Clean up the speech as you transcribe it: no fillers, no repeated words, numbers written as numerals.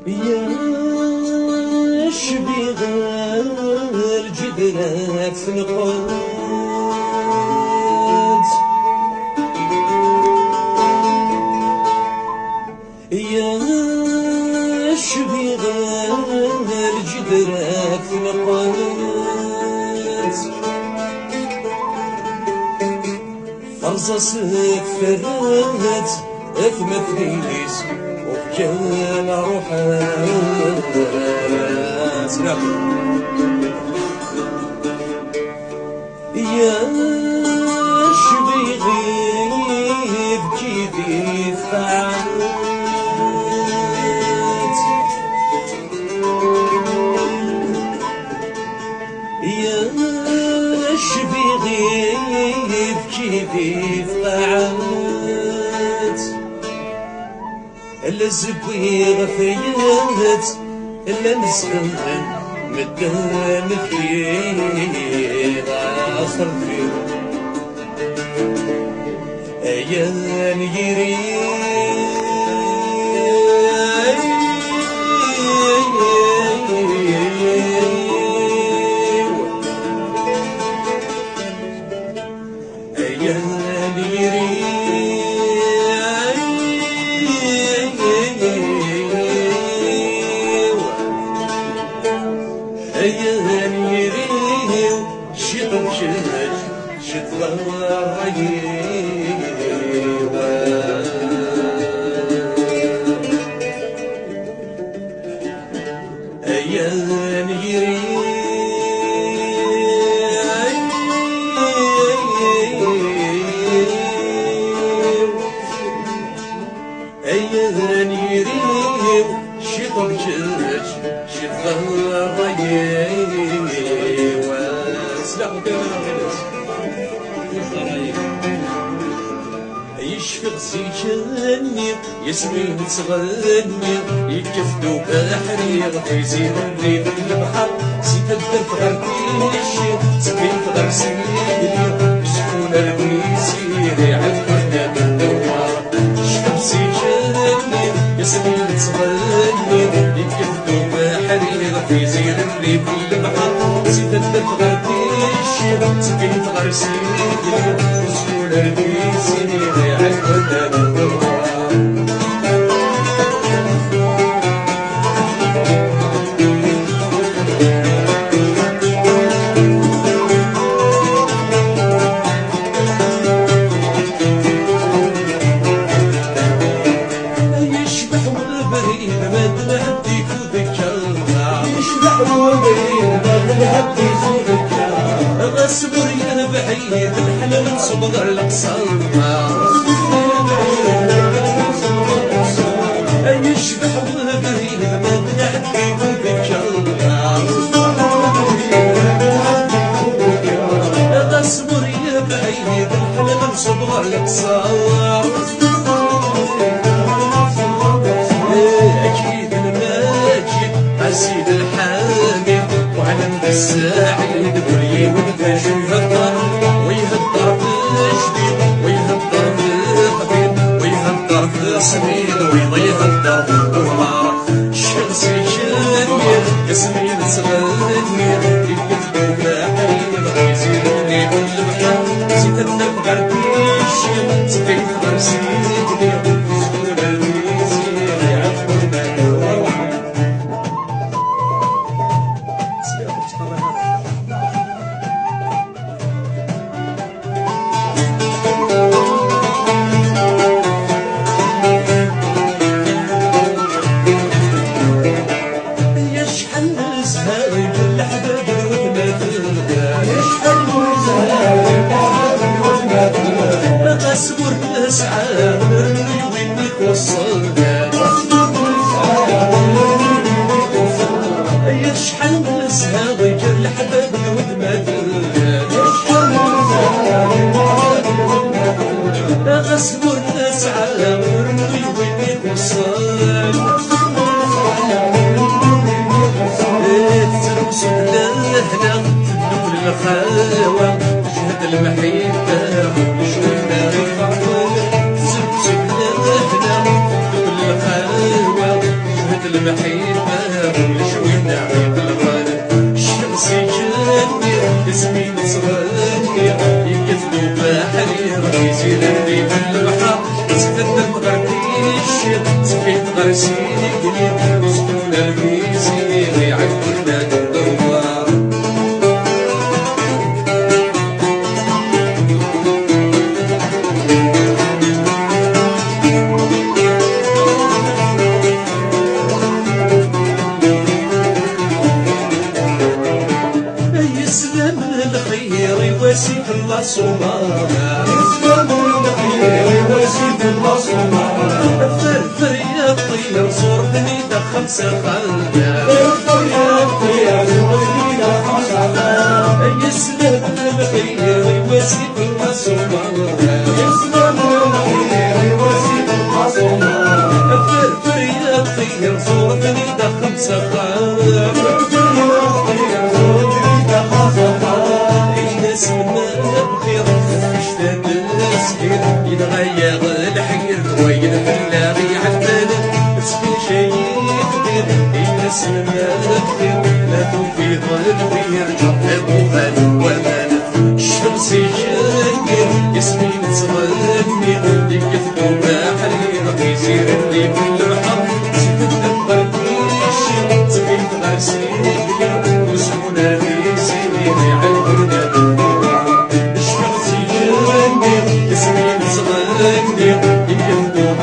يا شبيغ الجدرات في القدس يا شبيغ الجدرات في القدس فرزة سفرات اثمت ليس وكان روحات يا شبيغي بكيدي فعلت يا شبيغي بكيدي فعلت الزبيغ فيات الا نسخن مدام فيه غاصر فيه ايان يري ايان يري ايان يريو شطب شهج شطب الريوة ايان يريو ايان يريو شطب شهج شطب الريوة سلام يشفق سيجاني يسمين تغني يكفدو بحري غفي زين الريد البحر سيد الدرب غرقيشي سبين غرسيلي شكون البيسيري عالقنا بالدوار يشفق سيجاني يسمين تغني يكفدو بحري غفي زين الريد البحر سيد الدرب غرقيشي سبين غرسيلي شكون البيسيري عالقنا بالدوار اصبر يا بعيد الحلال نصبر القصامة يشبح وبريد ما بنحكي بك الله اصبر يا بعيد الحلال نصبر القصامة اكيد الماجد عسيد الحامد وعلم السعيد بري ونفاش ويهدر ويهدر في الجديد ويهدر في الحبيب ويهدر في الصميد ويهدر في الدمار الشمس يجني يسمين تغني يكتبو بحيب يزيدني بالبحر زيد النبغى البيشي سقيت غرسيدني شكون الميزير يعرفونا اصبر اسعى نرمي وينك وصلنا يشحن نسها ضيق الحباب الودمات اصبر اسعى نرمي وينك وصلنا تروسوا لهنا تدور الخلوة جهد المحيطة شوينا زبزب لهنا تدور الخلوة جهد المحيطة غرديش سبيت غرسيني كليب وسكون الميزي غيعقلنا الدوار يسلم الخير يواسيك الله صومانا يسلم الخير يواسيك الله صومانا فرفر يا الطير صورتني دا خمسة خلقا فرفر يا الطير صورتني دا خمسة خلقا يسلم الخير يواسيك الله صومانا يسلم الخير يواسيك الله صومانا فرفر يا الطير صورتني دا خمسة خلقا فرفر يا الطير صورتني دا خمسة خلقا الناس منا بخير اشتاق السكير يتغير الحير وينحل غيعتنا مسكين شي كبير الناس منا بخير لا توفيق الوير ابوها ومانا الشمس يجير ياسمين تصغني يكتبوا بحرير يسير اللي في البحر سيد الغرديش سبيت غرسيني وسكونا في سيني يعلمنا الشمس يجير ياسمين تصغني يكتبوا